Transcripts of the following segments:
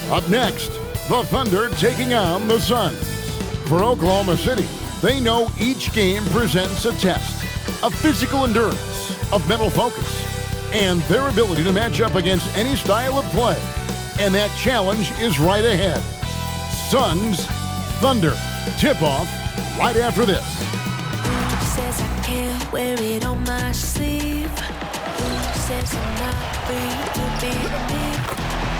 Up next, the Thunder taking on the Suns. For Oklahoma City, they know each game presents a test of physical endurance, of mental focus, and their ability to match up against any style of play. And that challenge is right ahead. Suns, Thunder, tip-off right after this. Says I can't wear it on my sleeve. Who says I'm not free to be me?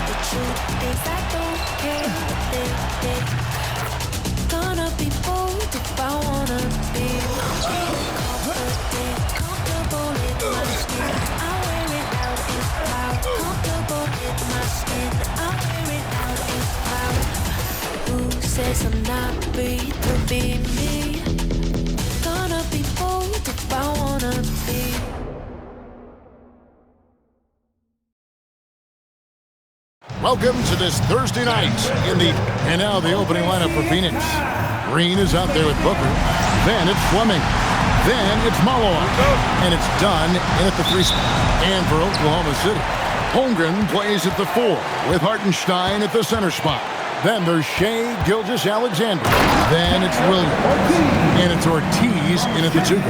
The truth is I don't care what they think. Gonna be bold if I wanna be confident, comfortable in my skin. I wear it out in proud, comfortable in my skin. I wear it out in proud. Who says I'm not free to be me? Gonna be bold if I wanna be. Welcome to this Thursday night and now the opening lineup for Phoenix. Green is out there with Booker. Then it's Fleming. Then it's Malone. And it's done in at the 3 spot. And for Oklahoma City, Holmgren plays at the 4 with Hartenstein at the center spot. Then there's Shai Gilgeous-Alexander. Then it's Williams. And it's Ortiz in at the 2.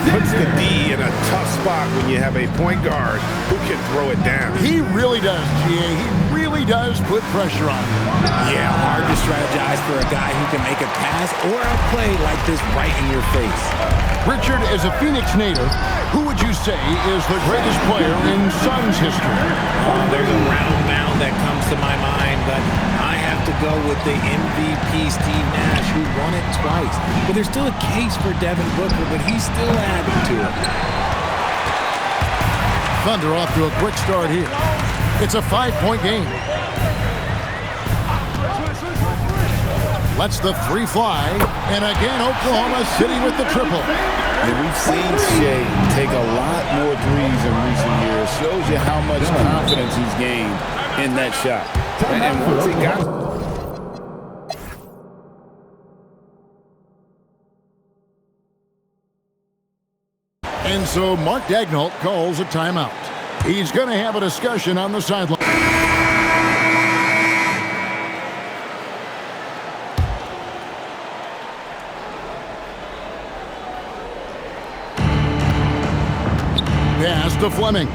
Puts the D in a tough spot when you have a point guard who can throw it down. He really does, GA. He really does put pressure on him. Yeah, hard to strategize for a guy who can make a pass or a play like this right in your face. Richard, as a Phoenix native, who would you say is the greatest player in Suns history? There's a round mound that comes to my mind, but I have to go with the MVP Steve Nash, who won it twice. But there's still a case for Devin Booker, but he's still adding to it. Thunder off to a quick start here. It's a 5-point game. Lets the 3 fly, and again Oklahoma City with the triple. And we've seen Shai take a lot more threes in recent years. Shows you how much confidence he's gained in that shot. And once he got... And so Mark Daigneault calls a timeout. He's going to have a discussion on the sideline. Pass to Fleming.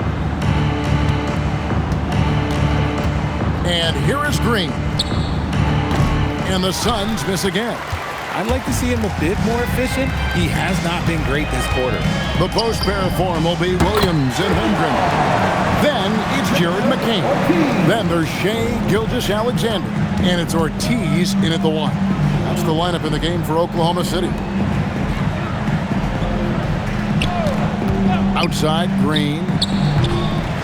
And here is Green. And the Suns miss again. I'd like to see him a bit more efficient. He has not been great this quarter. The post pair form will be Williams and Holmgren. Then it's Jared McCain. Then there's Shai Gilgeous-Alexander. And it's Ortiz in at the 1. That's the lineup in the game for Oklahoma City. Outside, Green.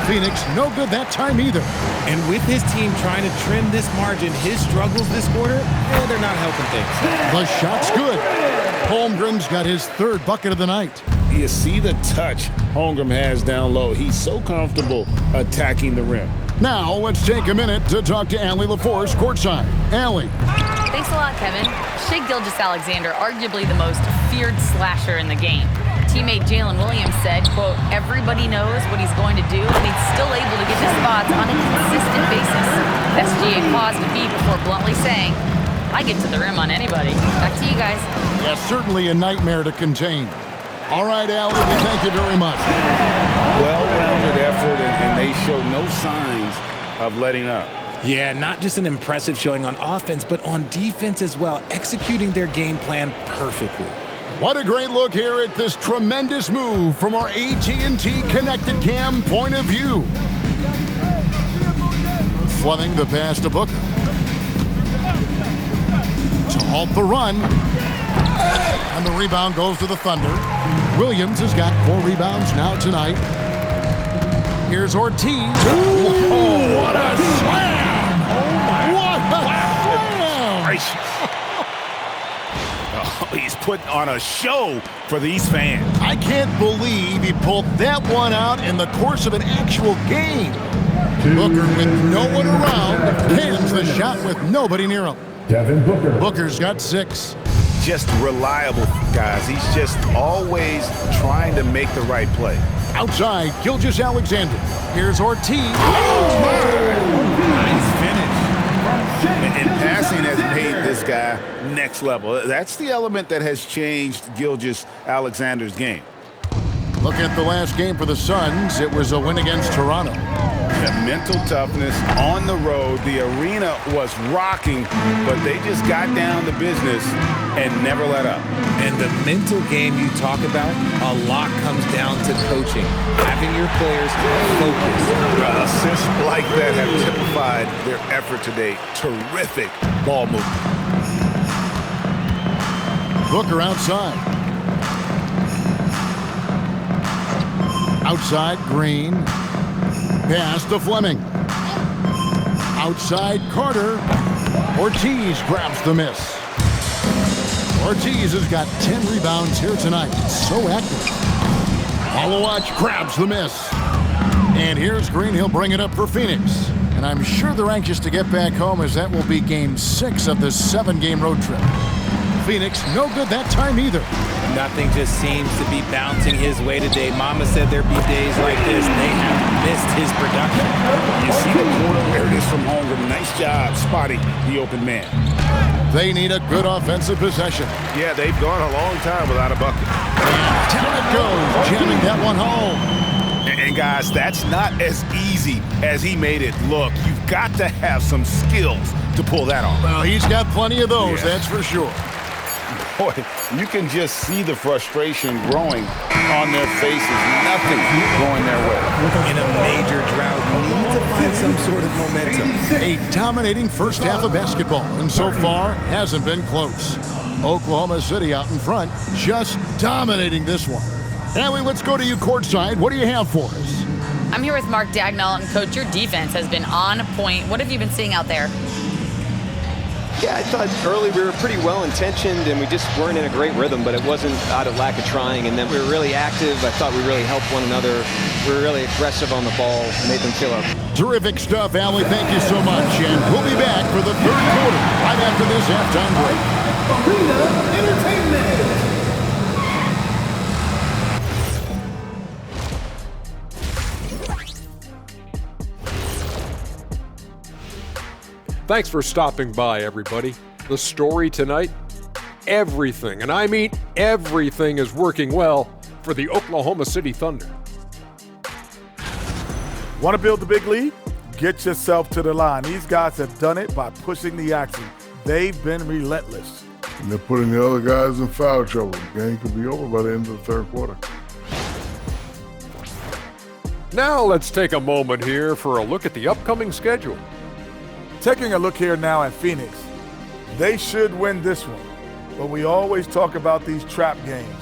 Phoenix, no good that time either. And with his team trying to trim this margin, his struggles this quarter, they're not helping things. The shot's good. Holmgren's got his 3rd bucket of the night. You see the touch Holmgren has down low. He's so comfortable attacking the rim. Now, let's take a minute to talk to Allie LaForce courtside. Allie. Thanks a lot, Kevin. Shai Gilgeous-Alexander, arguably the most feared slasher in the game. Teammate Jalen Williams said, quote, everybody knows what he's going to do, and he's still able to get to spots on a consistent basis. SGA paused a beat before bluntly saying, I get to the rim on anybody. Back to you guys. Yeah, certainly a nightmare to contain. All right, Allie, we thank you very much. Well-rounded effort, and they show no signs of letting up. Yeah, not just an impressive showing on offense, but on defense as well, executing their game plan perfectly. What a great look here at this tremendous move from our AT&T Connected Cam point of view. Fleming the pass to Booker. To halt the run. And the rebound goes to the Thunder. Williams has got 4 rebounds now tonight. Here's Ortiz. Oh, what a slam! What a slam! Oh, he's putting on a show for these fans. I can't believe he pulled that one out in the course of an actual game. Booker, with no one around, pins the shot with nobody near him. Devin Booker. Booker's got 6. Just reliable, guys. He's just always trying to make the right play. Outside, Gilgeous-Alexander. Here's Ortiz. Nice finish. guy next level. That's the element that has changed Gilgeous-Alexander's game. Look at the last game for the Suns. It was a win against Toronto. The mental toughness on the road. The arena was rocking, but they just got down to business and never let up. And the mental game you talk about, a lot comes down to coaching, having your players focused. Assists like that have typified their effort today. Terrific ball movement. Booker outside. Outside, Green. Pass to Fleming. Outside, Carter. Ortiz grabs the miss. Ortiz has got 10 rebounds here tonight. So active. Malawach grabs the miss. And here's Green. He'll bring it up for Phoenix. And I'm sure they're anxious to get back home, as that will be game 6 of this 7-game road trip. Phoenix, no good that time either. Nothing just seems to be bouncing his way today. Mama said there'd be days like this. They have missed his production. You see the corner. There it is from Holmgren. Nice job spotting the open man. They need a good offensive possession. Yeah, they've gone a long time without a bucket. And down it goes, jamming that one home. And guys, that's not as easy as he made it look. You've got to have some skills to pull that off. Well, he's got plenty of those, that's for sure. Boy, you can just see the frustration growing on their faces. Nothing going their way. In a major drought, you need to find some sort of momentum. A dominating first half of basketball, and so far hasn't been close. Oklahoma City out in front, just dominating this one. Allie, let's go to you courtside. What do you have for us? I'm here with Mark Dagnall, and Coach, your defense has been on point. What have you been seeing out there? Yeah, I thought early we were pretty well-intentioned and we just weren't in a great rhythm, but it wasn't out of lack of trying. And then we were really active. I thought we really helped one another. We were really aggressive on the ball, made them feel our... Terrific stuff, Allie. Thank you so much. And we'll be back for the third quarter right after this halftime break. Arena Entertainment. Thanks for stopping by, everybody. The story tonight, everything, and I mean everything, is working well for the Oklahoma City Thunder. Want to build the big lead? Get yourself to the line. These guys have done it by pushing the action. They've been relentless. And they're putting the other guys in foul trouble. The game could be over by the end of the third quarter. Now let's take a moment here for a look at the upcoming schedule. Taking a look here now at Phoenix, they should win this one. But we always talk about these trap games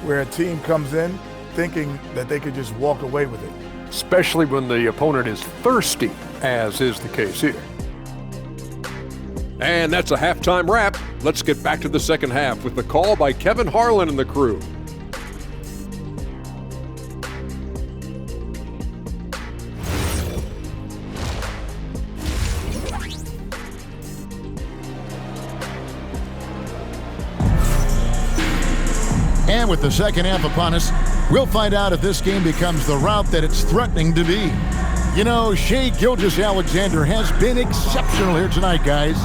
where a team comes in thinking that they could just walk away with it. Especially when the opponent is thirsty, as is the case here. And that's a halftime wrap. Let's get back to the second half with the call by Kevin Harlan and the crew. And with the second half upon us, we'll find out if this game becomes the route that it's threatening to be. You know, Shai Gilgeous-Alexander has been exceptional here tonight, guys.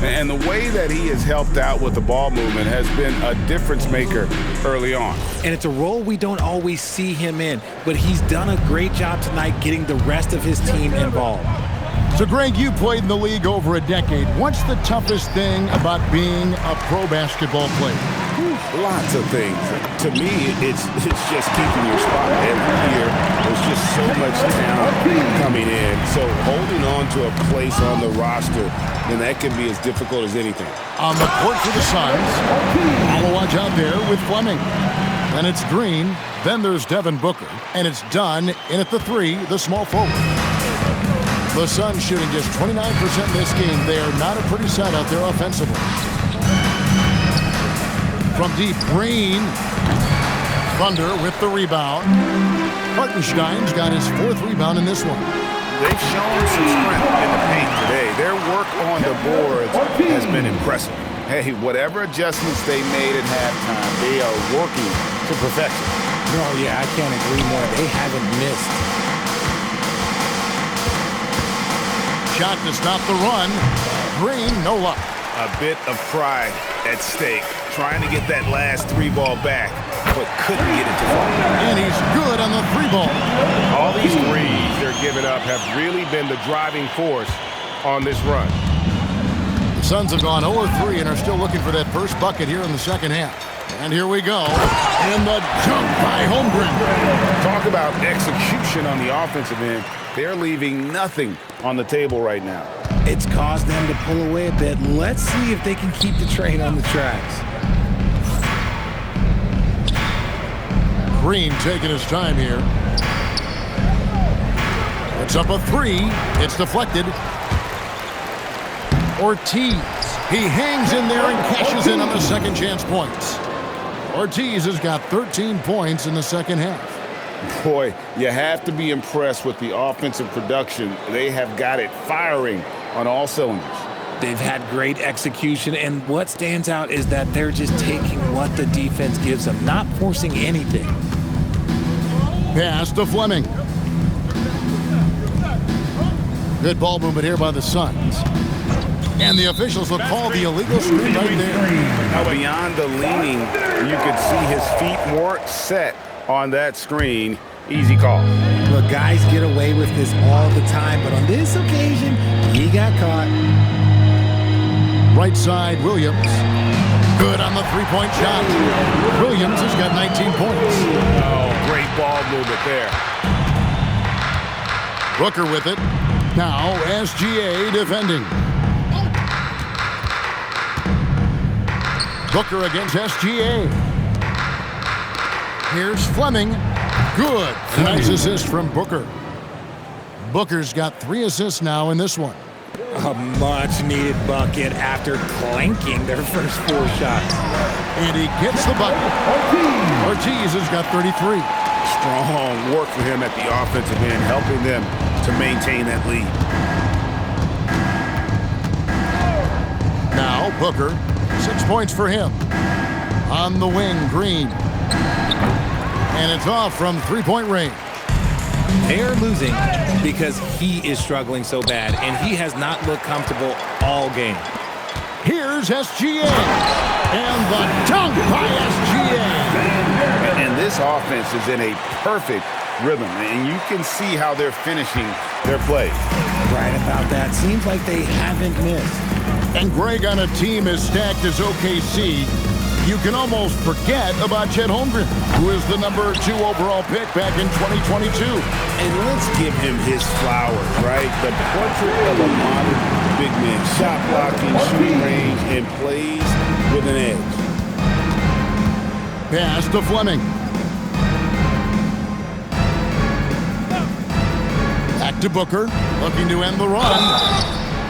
And the way that he has helped out with the ball movement has been a difference maker early on. And it's a role we don't always see him in, but he's done a great job tonight getting the rest of his team involved. So, Greg, you played in the league over a decade. What's the toughest thing about being a pro basketball player? Lots of things. To me, it's just keeping your spot. Every year, there's just so much talent coming in. So holding on to a place on the roster, then that can be as difficult as anything. On the court for the Suns, Malawach out there with Fleming. Then it's Green. Then there's Devin Booker. And it's Dunn in at the 3, the small forward. The Suns shooting just 29% in this game. They are not a pretty sight out there offensively. From deep, Green. Thunder with the rebound. Hartenstein's got his 4th rebound in this one. They've shown some strength in the paint today. Their work on the boards has been impressive. Hey, whatever adjustments they made at halftime, they are working to perfection. Oh, yeah, I can't agree more. They haven't missed. Shot to stop the run. Green, no luck. A bit of pride at stake, trying to get that last 3-ball back, but couldn't get it to fall. And he's good on the 3-ball. All these threes they're giving up have really been the driving force on this run. The Suns have gone 0-3 and are still looking for that first bucket here in the second half. And here we go. And the jump by Holmgren. Talk about execution on the offensive end. They're leaving nothing on the table right now. It's caused them to pull away a bit. Let's see if they can keep the train on the tracks. Green taking his time here. It's up a 3. It's deflected. Ortiz. He hangs in there and cashes in on the second chance points. Ortiz has got 13 points in the second half. Boy, you have to be impressed with the offensive production. They have got it firing on all cylinders. They've had great execution, and what stands out is that they're just taking what the defense gives them, not forcing anything. Pass to Fleming. Good ball movement here by the Suns. And the officials will call the illegal screen right there. Now, beyond the leaning, you could see his feet weren't set on that screen. Easy call. Look, guys get away with this all the time, but on this occasion, he got caught. Right side, Williams. Good on the three-point shot. Williams has got 19 points. Oh, great ball movement there. Booker with it. Now SGA defending. Booker against SGA. Here's Fleming. Good. Nice assist from Booker. Booker's got 3 assists now in this one. A much-needed bucket after clanking their first 4 shots. And he gets the bucket. Ortiz has got 33. Strong work for him at the offensive end, helping them to maintain that lead. Now Booker, 6 points for him. On the wing, Green. And it's off from 3-point range. They're losing because he is struggling so bad, and he has not looked comfortable all game. Here's SGA. And the dunk by SGA. And this offense is in a perfect rhythm, and you can see how they're finishing their play. Right about that. Seems like they haven't missed. And Greg, on a team as stacked as OKC, you can almost forget about Chet Holmgren, who is the number 2 overall pick back in 2022. And let's give him his flowers, right? The portrait of a modern big man. Shot blocking, shooting range, and plays with an edge. Pass to Fleming. Back to Booker, looking to end the run.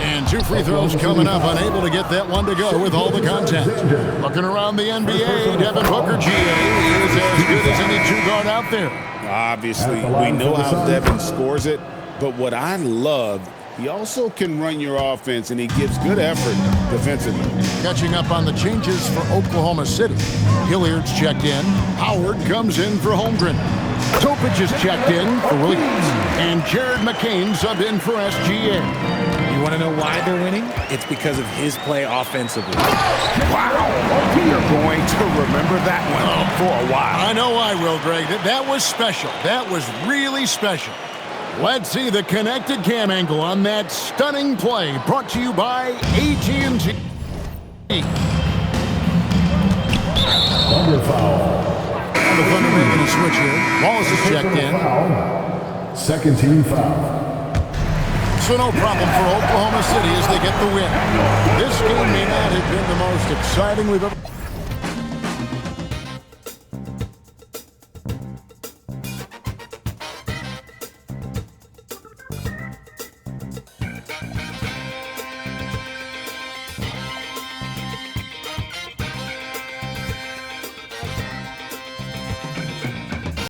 And 2 free throws coming up, unable to get that one to go with all the contact. Looking around the NBA, Devin Booker, GA, is as good as any 2-guard out there. Obviously, we know how Devin scores it, but what I love, he also can run your offense, and he gives good effort defensively. Catching up on the changes for Oklahoma City. Hilliard's checked in. Howard comes in for Holmgren. Topic is checked in for Williams. And Jared McCain subbed in for SGA. You want to know why they're winning? It's because of his play offensively. Wow. We are going to remember that one for a while. I know I will, Greg. That was special. That was really special. Let's see the connected cam angle on that stunning play, brought to you by AT&T. Double foul. The Thunder making a switch here. Wallace is checked in. Second team foul. So no problem for Oklahoma City as they get the win. This game may not have been the most exciting we've ever...